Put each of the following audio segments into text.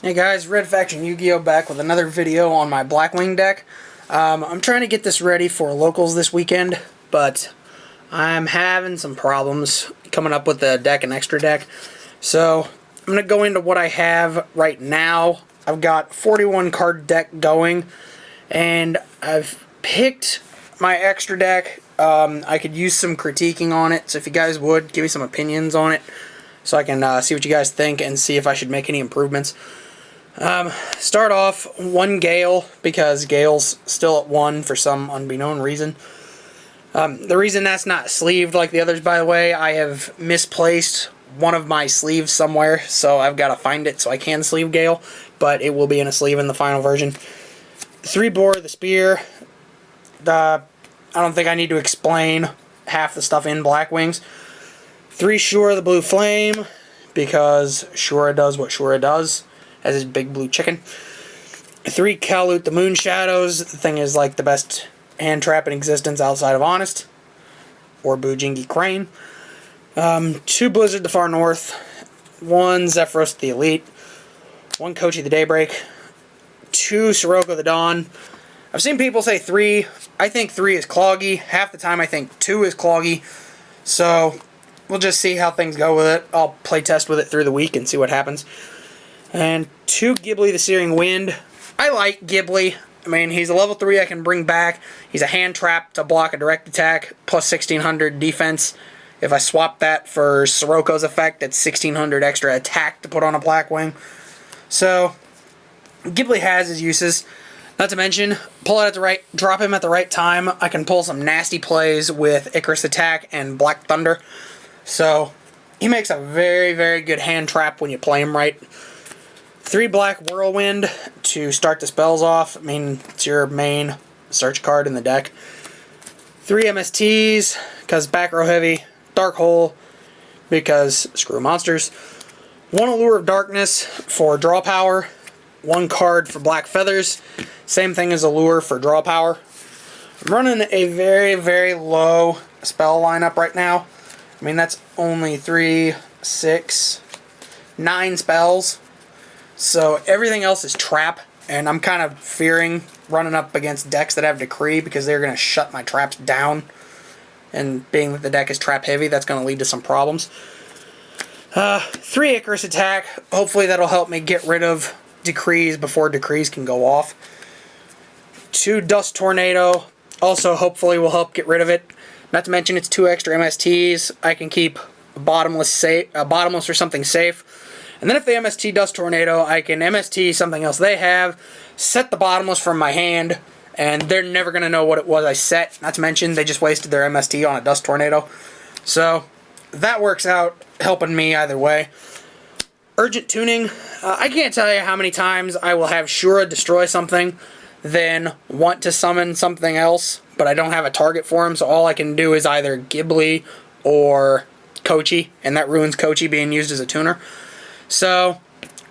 Hey guys, Red Faction Yu-Gi-Oh! Back with another video on my Blackwing deck. I'm trying to get this ready for locals this weekend, but I'm having some problems coming up with the deck and extra deck. So I'm going to go into what I have right now. I've got 41 card deck going, and I've picked my extra deck. I could use some critiquing on it, so if you guys would, give me some opinions on it, so I can see what you guys think and see if I should make any improvements. Start off 1 Gale, because Gale's still at 1 for some unbeknown reason. The reason that's not sleeved like the others, by the way, I have misplaced one of my sleeves somewhere, so I've got to find it so I can sleeve Gale, but it will be in a sleeve in the final version. 3 Bore the Spear. I don't think I need to explain half the stuff in Blackwings. 3 Shura the Blue Flame, because Shura does what Shura does, as his big blue chicken. 3 Haallp the Moon Shadows. The thing is like the best hand trap in existence outside of Honest, or Bujingi Crane. 2 Blizzard the Far North. 1 Zephyros the Elite. 1 Kochi the Daybreak. 2 Sirocco the Dawn. I've seen people say 3. I think 3 is cloggy. Half the time I think 2 is cloggy. So we'll just see how things go with it. I'll play test with it through the week and see what happens. And 2 Ghibli the Searing Wind. I like Ghibli. I mean, he's a level 3 I can bring back. He's a hand trap to block a direct attack, plus 1600 defense. If I swap that for Sirocco's effect, that's 1600 extra attack to put on a Blackwing. So Ghibli has his uses. Not to mention, drop him at the right time. I can pull some nasty plays with Icarus Attack and Black Thunder. So he makes a very, very good hand trap when you play him right. 3 Black Whirlwind to start the spells off. I mean, it's your main search card in the deck. 3 MSTs, because back row heavy. Dark Hole, because screw monsters. 1 Allure of Darkness for draw power. 1 card for Black Feathers. Same thing as Allure for draw power. I'm running a very, very low spell lineup right now. I mean, that's only 3, 6, 9 spells. So everything else is trap, and I'm kind of fearing running up against decks that have Decree, because they're going to shut my traps down. And being that the deck is trap heavy, that's going to lead to some problems. 3 Icarus Attack. Hopefully that'll help me get rid of Decrees before Decrees can go off. 2 Dust Tornado. Also hopefully will help get rid of it. Not to mention it's 2 extra MSTs. I can keep a bottomless or something safe. And then if they MST Dust Tornado, I can MST something else they have, set the bottomless from my hand, and they're never going to know what it was I set. Not to mention, they just wasted their MST on a Dust Tornado. So that works out, helping me either way. Urgent Tuning. I can't tell you how many times I will have Shura destroy something, then want to summon something else, but I don't have a target for him, so all I can do is either Ghibli or Kochi, and that ruins Kochi being used as a tuner. So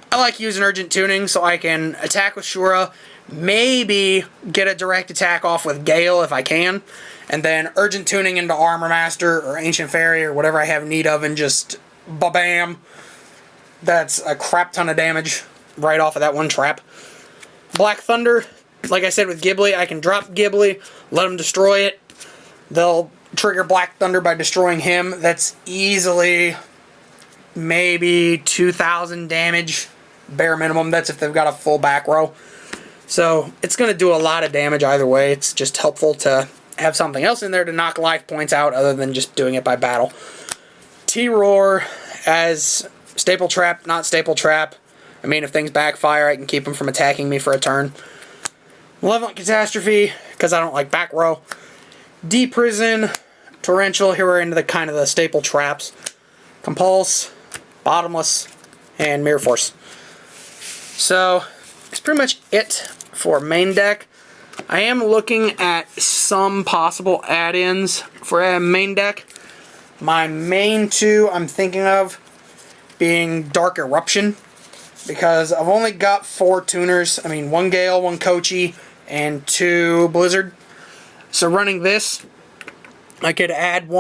I like using Urgent Tuning so I can attack with Shura, maybe get a direct attack off with Gale if I can, and then Urgent Tuning into Armor Master or Ancient Fairy or whatever I have need of, and just ba-bam. That's a crap ton of damage right off of that one trap. Black Thunder, like I said with Ghibli, I can drop Ghibli, let them destroy it. They'll trigger Black Thunder by destroying him. That's easily maybe 2,000 damage, bare minimum. That's if they've got a full back row. So it's going to do a lot of damage either way. It's just helpful to have something else in there to knock life points out other than just doing it by battle. T-Roar as staple trap, not staple trap. I mean, if things backfire, I can keep them from attacking me for a turn. Malevolent Catastrophe, because I don't like back row. D-Prison, Torrential, here we're into the kind of the staple traps. Compulse, Bottomless, and Mirror Force. So that's pretty much it for main deck. I am looking at some possible add-ins for a main deck. My main 2 I'm thinking of being Dark Eruption, because I've only got 4 tuners. I mean, 1 Gale, 1 Kochi, and 2 Blizzard. So running this, I could add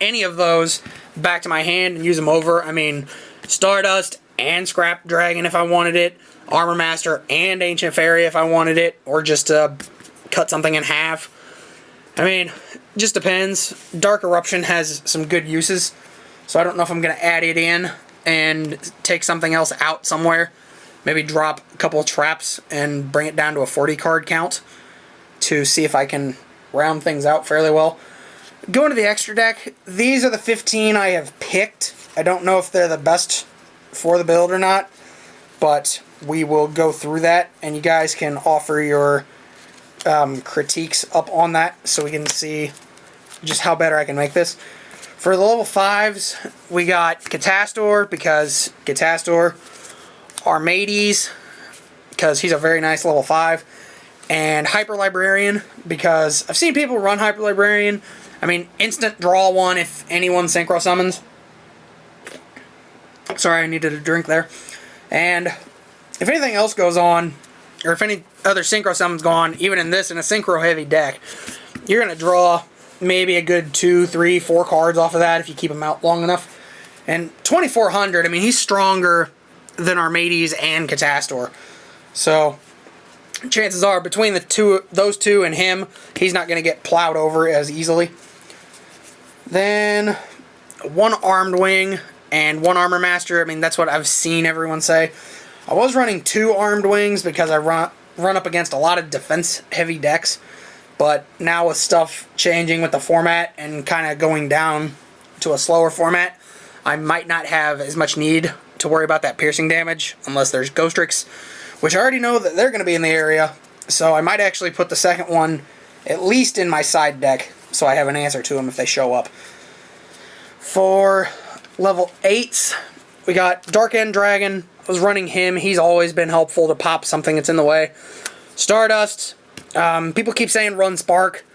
any of those back to my hand and use them over. I mean, Stardust, and Scrap Dragon if I wanted it, Armor Master and Ancient Fairy if I wanted it, or just cut something in half. I mean, just depends. Dark Eruption has some good uses, so I don't know if I'm going to add it in and take something else out somewhere. Maybe drop a couple of traps and bring it down to a 40 card count to see if I can round things out fairly well. Going to the extra deck, these are the 15 I have picked. I don't know if they're the best for the build or not, but we will go through that, and you guys can offer your critiques up on that so we can see just how better I can make this. For the level 5s, we got Catastor, because Catastor, Armades, because he's a very nice level 5, and Hyper Librarian, because I've seen people run Hyper Librarian. I mean, instant draw one if anyone synchro summons. Sorry, I needed a drink there. And if anything else goes on, or if any other synchro summons go on, even in a synchro heavy deck, you're going to draw maybe a good 2, 3, 4 cards off of that if you keep them out long enough. And 2400, I mean, he's stronger than Armades and Catastor. So chances are between those two and him, he's not going to get plowed over as easily. Then 1 Armed Wing and 1 Armor Master. I mean, that's what I've seen everyone say. I was running 2 Armed Wings because I run up against a lot of defense-heavy decks. But now with stuff changing with the format and kind of going down to a slower format, I might not have as much need to worry about that piercing damage unless there's Ghostricks, which I already know that they're going to be in the area. So I might actually put the second one at least in my side deck so I have an answer to them if they show up. For level 8s, we got Dark End Dragon. I was running him. He's always been helpful to pop something that's in the way. Stardust. People keep saying run Spark.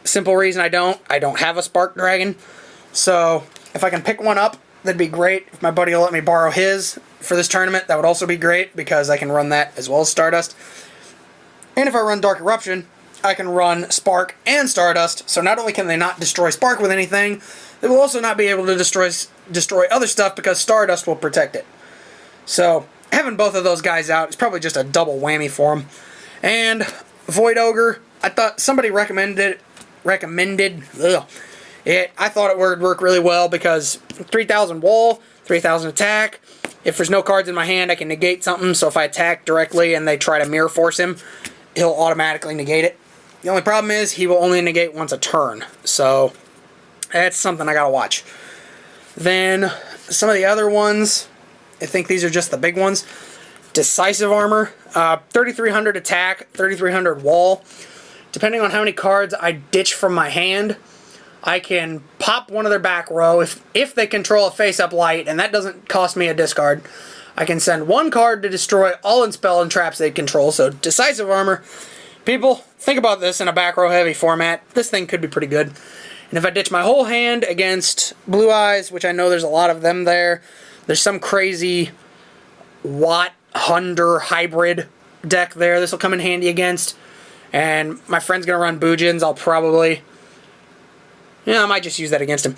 Simple reason I don't have a Spark Dragon. So if I can pick one up, that'd be great. If my buddy will let me borrow his for this tournament, that would also be great because I can run that as well as Stardust. And if I run Dark Eruption, I can run Spark and Stardust. So not only can they not destroy Spark with anything, they will also not be able to destroy other stuff because Stardust will protect it. So having both of those guys out is probably just a double whammy for them. And Void Ogre, I thought somebody recommended it. I thought it would work really well because 3,000 wall, 3,000 attack. If there's no cards in my hand, I can negate something. So if I attack directly and they try to mirror force him, he'll automatically negate it. The only problem is he will only negate once a turn. So that's something I gotta watch. Then some of the other ones, I think these are just the big ones. Decisive Armor, 3,300 attack, 3,300 wall. Depending on how many cards I ditch from my hand, I can pop one of their back row. If they control a face-up light, and that doesn't cost me a discard, I can send 1 card to destroy all Enspell and traps they control. So Decisive Armor, people, think about this in a back row heavy format. This thing could be pretty good. And if I ditch my whole hand against Blue Eyes, which I know there's a lot of them there, there's some crazy Watt Hunder hybrid deck there. This will come in handy against. And my friend's going to run Boojins. I might just use that against him.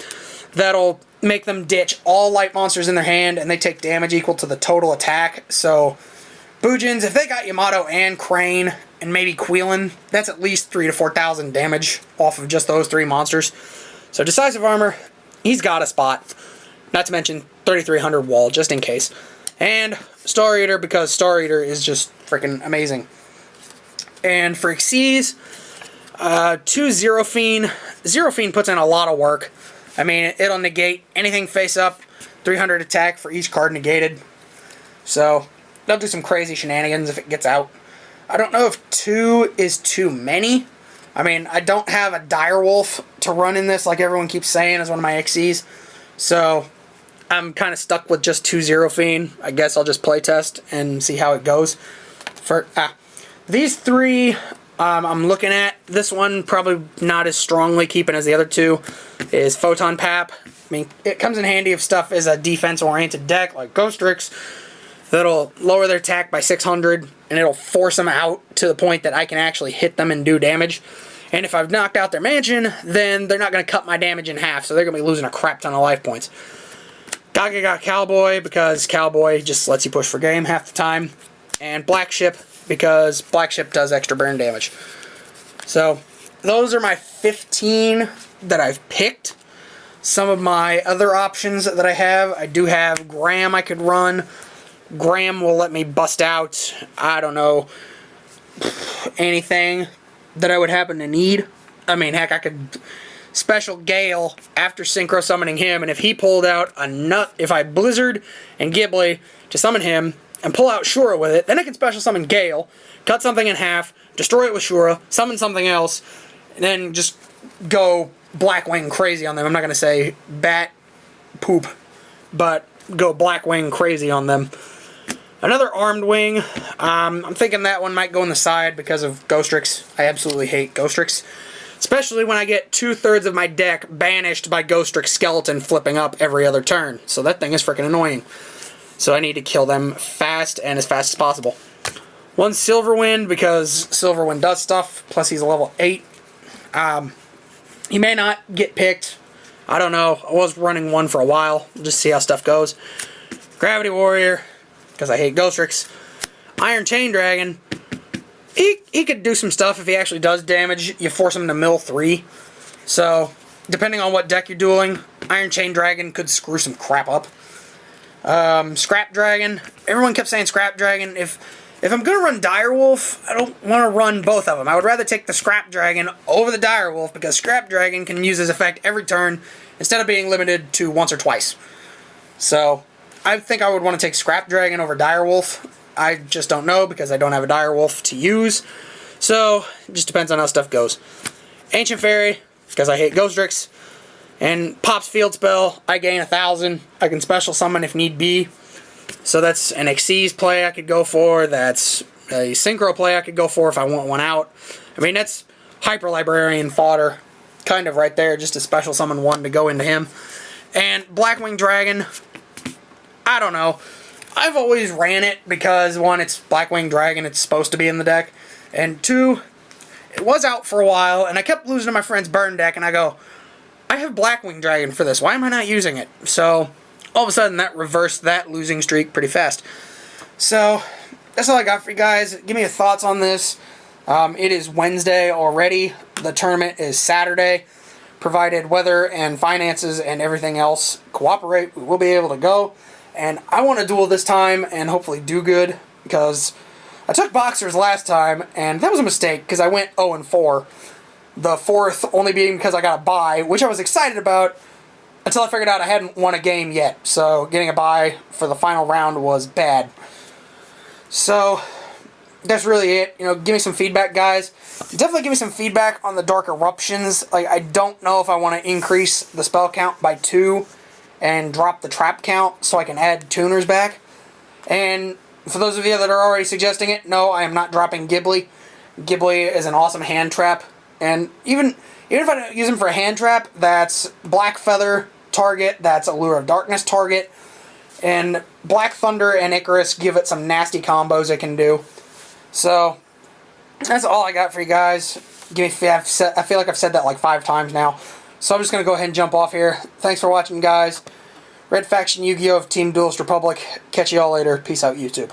That'll make them ditch all light monsters in their hand, and they take damage equal to the total attack. So Boojins, if they got Yamato and Crane, and maybe Queelan, that's at least 3,000 to 4,000 damage off of just those 3 monsters. So Decisive Armor, he's got a spot. Not to mention 3,300 wall, just in case. And Star Eater, because Star Eater is just freaking amazing. And for Xyz, 2 Zero Fiend. Zero Fiend puts in a lot of work. I mean, it'll negate anything face up, 300 attack for each card negated. So they'll do some crazy shenanigans if it gets out. I don't know if 2 is too many. I mean, I don't have a Direwolf to run in this like everyone keeps saying as one of my Xyz. So I'm kind of stuck with just 2 Zero Fiend. I guess I'll just play test and see how it goes. These 3 I'm looking at. This one probably not as strongly keeping as the other 2 is Photon Pap. I mean, it comes in handy if stuff is a defense-oriented deck like Ghostricks that'll lower their attack by 600 and it'll force them out to the point that I can actually hit them and do damage. And if I've knocked out their mansion, then they're not going to cut my damage in half, so they're going to be losing a crap ton of life points. Gaga got Cowboy because Cowboy just lets you push for game half the time. And Black Ship because Black Ship does extra burn damage. So, those are my 15 that I've picked. Some of my other options that I have, I do have Graham I could run. Graham will let me bust out, I don't know, anything that I would happen to need. I mean, heck, I could special Gale after synchro summoning him, and if he pulled out a nut, if I Blizzard and Ghibli to summon him and pull out Shura with it, then I can special summon Gale, cut something in half, destroy it with Shura, summon something else, and then just go Blackwing Crazy on them. I'm not going to say bat poop, but go Blackwing Crazy on them. Another Armed Wing, I'm thinking that one might go in the side because of Ghostrix. I absolutely hate Ghostrix. Especially when I get 2/3 of my deck banished by Ghostrix Skeleton flipping up every other turn. So that thing is freaking annoying. So I need to kill them fast and as fast as possible. One Silverwind because Silverwind does stuff, plus he's a level 8. He may not get picked. I don't know. I was running one for a while. Just see how stuff goes. Gravity Warrior, because I hate Ghostrix. Iron Chain Dragon. He could do some stuff if he actually does damage. You force him to mill 3. So, depending on what deck you're dueling, Iron Chain Dragon could screw some crap up. Scrap Dragon. Everyone kept saying Scrap Dragon. If I'm going to run Direwolf, I don't want to run both of them. I would rather take the Scrap Dragon over the Direwolf because Scrap Dragon can use his effect every turn instead of being limited to once or twice. So, I think I would want to take Scrap Dragon over Direwolf. I just don't know because I don't have a Direwolf to use. So, it just depends on how stuff goes. Ancient Fairy, because I hate Ghostrix. And Pop's Field Spell, I gain 1,000. I can special summon if need be. So that's an Xyz play I could go for. That's a Synchro play I could go for if I want one out. I mean, that's Hyper Librarian fodder. Kind of right there, just a special summon one to go into him. And Blackwing Dragon, I don't know. I've always ran it because, one, it's Blackwing Dragon, it's supposed to be in the deck. And two, it was out for a while, and I kept losing to my friend's burn deck, and I go, I have Blackwing Dragon for this, why am I not using it? So, all of a sudden, that reversed that losing streak pretty fast. So, that's all I got for you guys. Give me your thoughts on this. It is Wednesday already. The tournament is Saturday. Provided weather and finances and everything else cooperate, we will be able to go. And I want to duel this time and hopefully do good because I took Boxers last time and that was a mistake because I went 0-4. The fourth only being because I got a bye, which I was excited about until I figured out I hadn't won a game yet. So getting a bye for the final round was bad. So that's really it. You know, give me some feedback, guys. Definitely give me some feedback on the Dark Eruptions. Like, I don't know if I want to increase the spell count by 2 and drop the trap count so I can add tuners back. And for those of you that are already suggesting it, no, I am not dropping Ghibli. Ghibli is an awesome hand trap. And even if I don't use him for a hand trap, that's Black Feather target, that's Allure of Darkness target, and Black Thunder and Icarus give it some nasty combos it can do. So, that's all I got for you guys. I feel like I've said that like 5 times now. So I'm just going to go ahead and jump off here. Thanks for watching, guys. Red Faction Yu-Gi-Oh! Of Team Duelist Republic. Catch you all later. Peace out, YouTube.